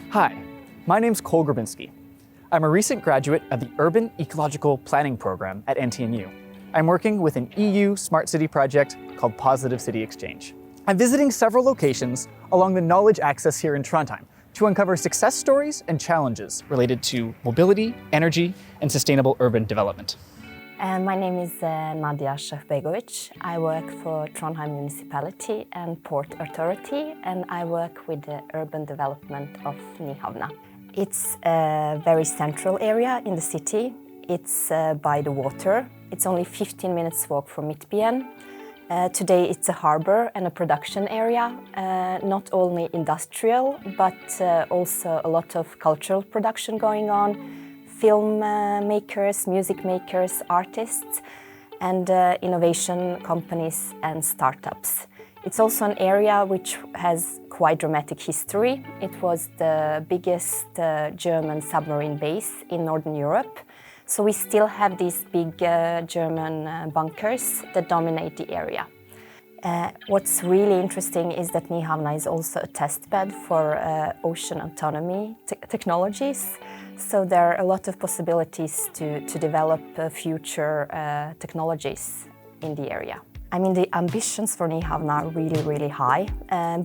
Hi, my name's Cole Grabinski. I'm a recent graduate of the Urban Ecological Planning program at NTNU. I'm working with an EU smart city project called Positive City Exchange. I'm visiting several locations along the knowledge axis here in Trondheim to uncover success stories and challenges related to mobility, energy, and sustainable urban development. My name is Nadia Shefbegovic. I work for Trondheim Municipality and Port Authority, and I work with the urban development of Nyhavna. It's a very central area in the city. It's by the water. It's only 15 minutes walk from Midtbyen. Today it's a harbor and a production area, not only industrial, but also a lot of cultural production going on. Film makers, music makers, artists, and innovation companies and startups. It's also an area which has quite dramatic history. It was the biggest German submarine base in Northern Europe. So we still have these big German bunkers that dominate the area. What's really interesting is that Nyhavna is also a testbed for ocean autonomy technologies. So there are a lot of possibilities to develop future technologies in the area. I mean, the ambitions for Nyhavna are really high.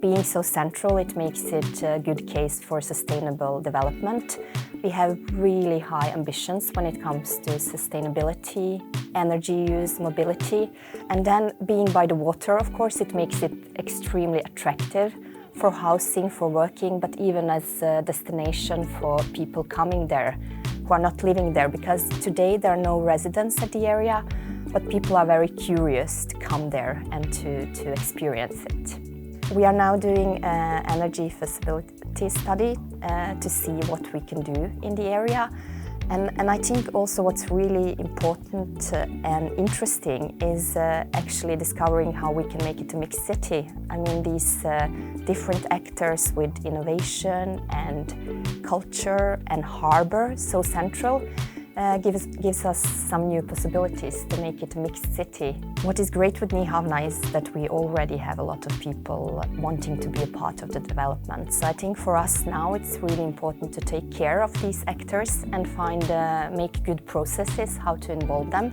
Being so central, it makes it a good case for sustainable development. We have really high ambitions when it comes to sustainability, energy use, mobility. And then being by the water, of course, it makes it extremely attractive for housing, for working, but even as a destination for people coming there who are not living there, because today there are no residents at the area, but people are very curious to come there and to experience it. We are now doing an energy feasibility study to see what we can do in the area. And I think also what's really important and interesting is actually discovering how we can make it a mixed city. I mean, these different actors with innovation and culture and harbor, so central, gives us some new possibilities to make it a mixed city. What is great with Nyhavna is that we already have a lot of people wanting to be a part of the development. So I think for us now it's really important to take care of these actors and make good processes how to involve them.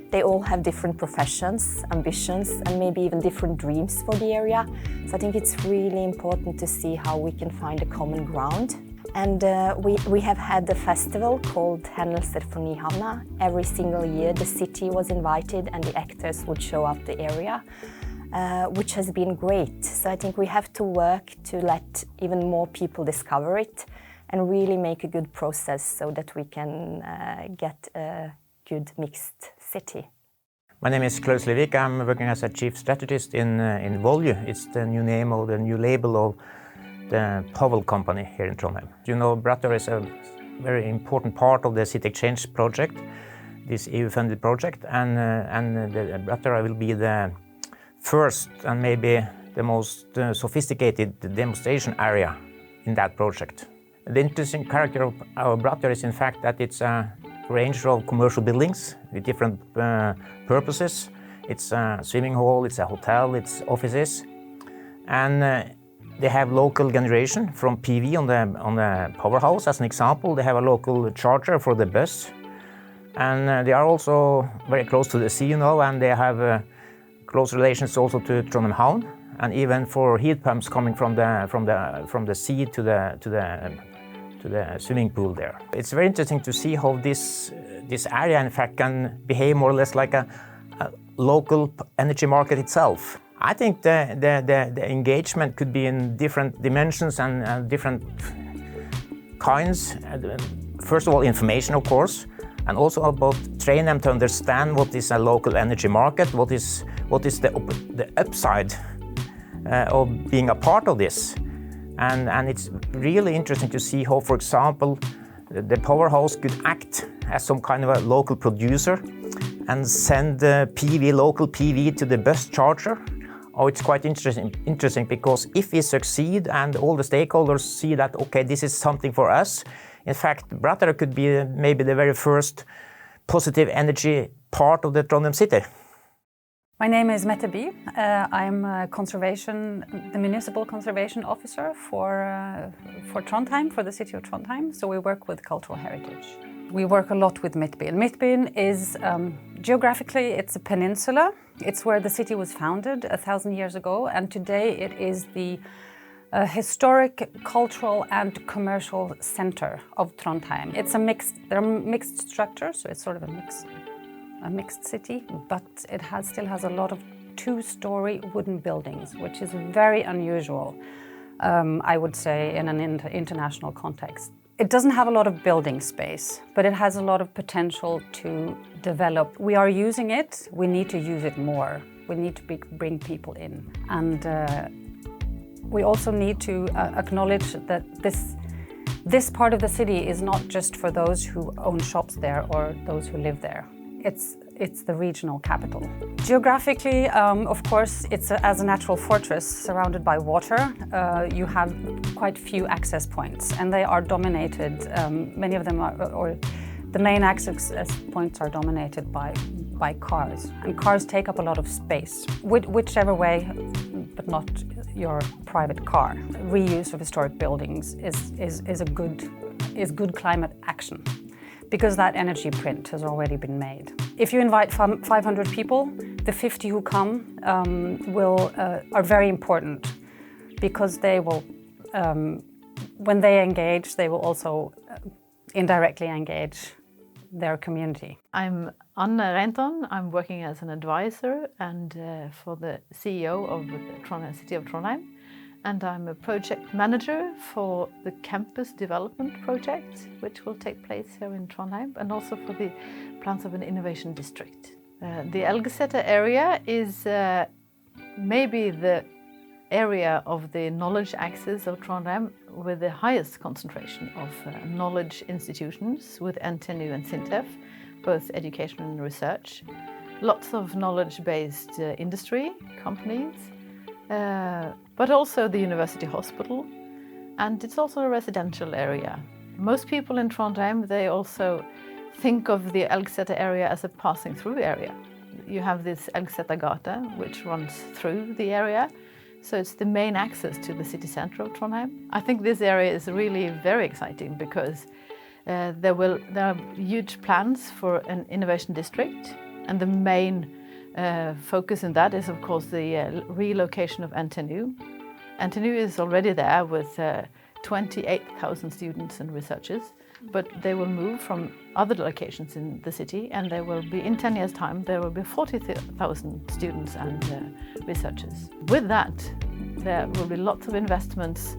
They all have different professions, ambitions, and maybe even different dreams for the area. So I think it's really important to see how we can find a common ground. And we have had a festival called Hendelser for Nyhavna. Every single year the city was invited and the actors would show up the area, which has been great. So I think we have to work to let even more people discover it and really make a good process so that we can get a good mixed city. My name is Klaus Levik. I'm working as a chief strategist in Volue. It's the new name or the new label of the Powell company here in Trondheim. You know, Brattør is a very important part of the City Exchange project, this EU-funded project, and the Brattør will be the first and maybe the most sophisticated demonstration area in that project. The interesting character of our Brattør is in fact that it's a range of commercial buildings with different purposes. It's a swimming hall, it's a hotel, it's offices, and they have local generation from PV on the powerhouse. As an example, they have a local charger for the bus, and they are also very close to the sea, you know, and they have close relations also to Trondheim Havn, and even for heat pumps coming from the sea to the swimming pool there. It's very interesting to see how this area in fact can behave more or less like a local energy market itself. I think the engagement could be in different dimensions and different kinds. First of all, information, of course, and also about train them to understand what is a local energy market, what is the upside of being a part of this. And it's really interesting to see how, for example, the powerhouse could act as some kind of a local producer and send local PV to the bus charger. Oh, it's quite interesting because if we succeed and all the stakeholders see that, okay, this is something for us, in fact, Brattør could be maybe the very first positive energy part of the Trondheim city. My name is Mette Bye. I'm the municipal conservation officer for Trondheim, for the city of Trondheim. So we work with cultural heritage. We work a lot with Midtbyen. Midtbyen is, geographically, it's a peninsula. It's where the city was founded 1,000 years ago, and today it is the historic, cultural and commercial center of Trondheim. It's there are mixed structures, so it's sort of a mixed city, but it still has a lot of two-story wooden buildings, which is very unusual, I would say, in an international context. It doesn't have a lot of building space, but it has a lot of potential to develop. We are using it, we need to use it more. We need to bring people in. And we also need to acknowledge that this part of the city is not just for those who own shops there or those who live there. It's the regional capital. Geographically, of course, it's as a natural fortress surrounded by water. You have quite few access points, and they are dominated. Many of them or the main access points are dominated by cars, and cars take up a lot of space. Whichever way, but not your private car. Reuse of historic buildings is good climate action, because that energy print has already been made. If you invite 500 people, the 50 who come are very important, because they will, when they engage, they will also indirectly engage their community. I'm Anne Reinton. I'm working as an advisor and for the CEO of the City of Trondheim. And I'm a project manager for the campus development project, which will take place here in Trondheim, and also for the plans of an innovation district. The Elgeseter area is maybe the area of the knowledge axis of Trondheim with the highest concentration of knowledge institutions, with NTNU and SINTEF, both education and research. Lots of knowledge-based industry, companies, but also the university hospital, and it's also a residential area. Most people in Trondheim, they also think of the Elgeseter area as a passing through area. You have this Elgesetergata, which runs through the area, so it's the main access to the city centre of Trondheim. I think this area is really very exciting because there are huge plans for an innovation district, and the main focus in that is, of course, the relocation of NTNU. NTNU is already there with 28,000 students and researchers, but they will move from other locations in the city, and there will be, in 10 years' time, there will be 40,000 students and researchers. With that, there will be lots of investments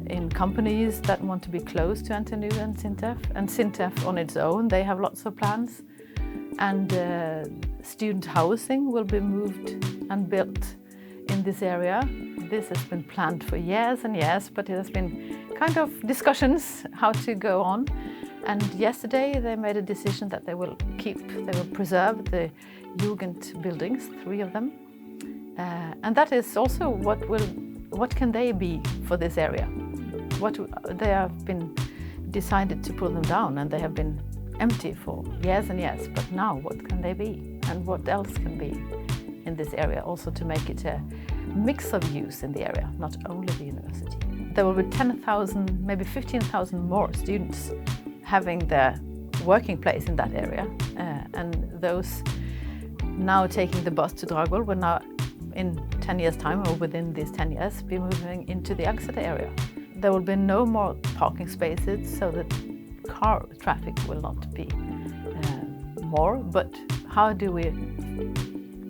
in companies that want to be close to NTNU and SINTEF. And SINTEF on its own, they have lots of plans. And student housing will be moved and built in this area. This has been planned for years and years, but it has been kind of discussions how to go on. And yesterday they made a decision that they will preserve the Jugend buildings, 3 of them. And that is also what can they be for this area? They have been decided to pull them down, and they have been empty for years and years, but now what can they be, and what else can be in this area, also to make it a mix of use in the area, not only the university. There will be 10,000, maybe 15,000 more students having their working place in that area, and those now taking the bus to Dragvoll will now, in 10 years' time, or within these 10 years, be moving into the Elgeseter area. There will be no more parking spaces, so that car traffic will not be more, but how do we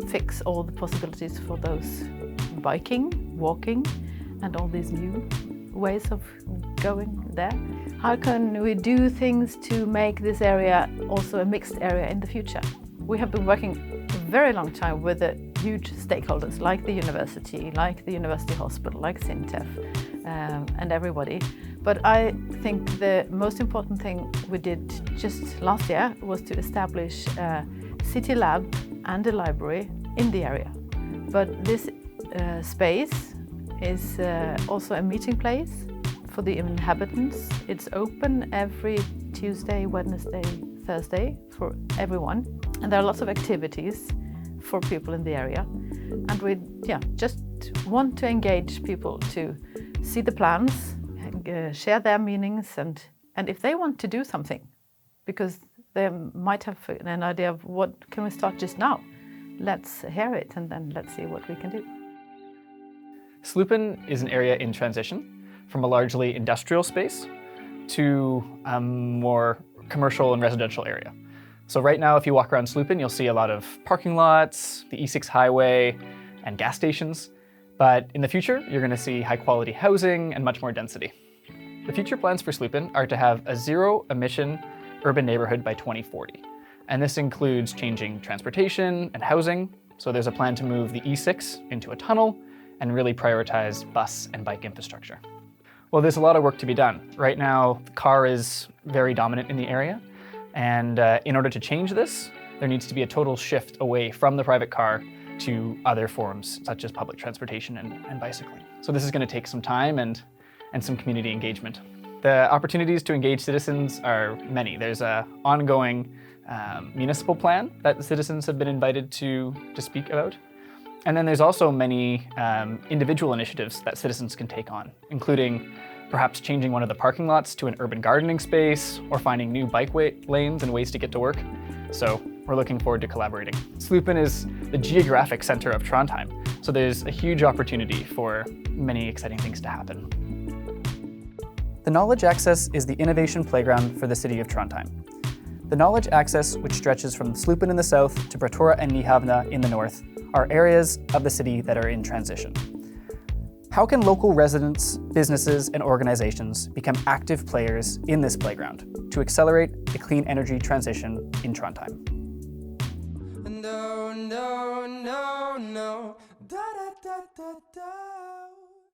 fix all the possibilities for those biking, walking, and all these new ways of going there? How can we do things to make this area also a mixed area in the future? We have been working a very long time with the huge stakeholders like the university hospital, like SINTEF, and everybody. But I think the most important thing we did just last year was to establish a city lab and a library in the area. But this space is also a meeting place for the inhabitants. It's open every Tuesday, Wednesday, Thursday for everyone. And there are lots of activities for people in the area. And we just want to engage people to see the plans, share their meanings, and if they want to do something, because they might have an idea of what can we start just now. Let's hear it and then let's see what we can do. Slupen is an area in transition from a largely industrial space to a more commercial and residential area. So right now, if you walk around Slupen, you'll see a lot of parking lots, the E6 highway, and gas stations. But in the future, you're going to see high-quality housing and much more density. The future plans for Slupen are to have a zero-emission urban neighborhood by 2040. And this includes changing transportation and housing. So there's a plan to move the E6 into a tunnel and really prioritize bus and bike infrastructure. Well, there's a lot of work to be done. Right now, the car is very dominant in the area. And in order to change this, there needs to be a total shift away from the private car to other forms, such as public transportation and bicycling. So this is going to take some time and some community engagement. The opportunities to engage citizens are many. There's an ongoing municipal plan that the citizens have been invited to speak about. And then there's also many individual initiatives that citizens can take on, including perhaps changing one of the parking lots to an urban gardening space or finding new bike lanes and ways to get to work. So we're looking forward to collaborating. Slupen is the geographic center of Trondheim, so there's a huge opportunity for many exciting things to happen. The Knowledge Access is the innovation playground for the city of Trondheim. The Knowledge Access, which stretches from Slupen in the south to Bratora and Nyhavna in the north, are areas of the city that are in transition. How can local residents, businesses, and organizations become active players in this playground to accelerate the clean energy transition in Trondheim? No, no, no, no. Da, da, da, da, da.